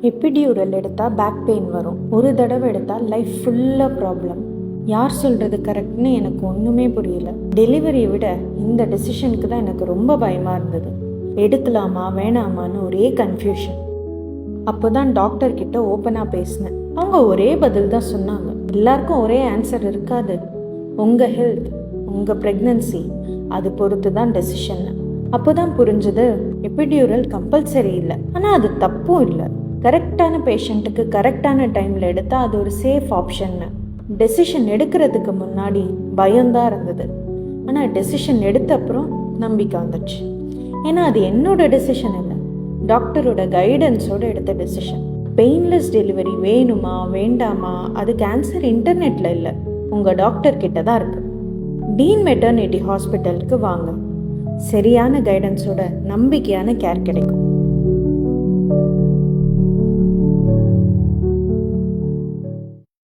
Epidural எடுத்தால் back pain வரும். ஒரு தடவை எடுத்தால் லைஃப் ஃபுல்லாக ப்ராப்ளம். யார் சொல்கிறது கரெக்ட்னு எனக்கு ஒன்றுமே புரியல. டெலிவரியை விட இந்த டெசிஷனுக்கு தான் எனக்கு ரொம்ப பயமாக இருந்தது. எடுக்கலாமா வேணாமான்னு ஒரே கன்ஃபியூஷன். அப்போ தான் டாக்டர்கிட்ட ஓப்பனாக பேசினேன். அவங்க ஒரே பதில் தான் சொன்னாங்க. எல்லாருக்கும் ஒரே ஆன்சர் இருக்காது. உங்கள் ஹெல்த், உங்கள் ப்ரெக்னன்சி, அது பொறுத்து தான் டெசிஷன். அப்போ தான் புரிஞ்சது, எபிடியூரல் கம்பல்சரி இல்லை, ஆனால் அது தப்பும் இல்லை. கரெக்டான பேஷண்ட்டுக்கு கரெக்டான டைமில் எடுத்தால் அது ஒரு சேஃப் ஆப்ஷன்னு. டெசிஷன் எடுக்கிறதுக்கு முன்னாடி பயம்தான் இருந்தது. ஆனால் டெசிஷன் எடுத்த அப்புறம் நம்பிக்கை வந்துச்சு. ஏன்னா அது என்னோட டெசிஷன் இல்லை, டாக்டரோட கைடன்ஸோடு எடுத்த டெசிஷன். பெயின்லெஸ் டெலிவரி வேணுமா வேண்டாமா அதுக்கு ஆன்சர் இன்டர்நெட்டில் இல்லை, உங்கள் டாக்டர் கிட்ட தான் இருக்குது. டீன் மெட்டர்னிட்டி ஹாஸ்பிட்டலுக்கு வாங்க. சரியான கைடன்ஸோட நம்பிக்கையான கேர் கிடைக்கும்.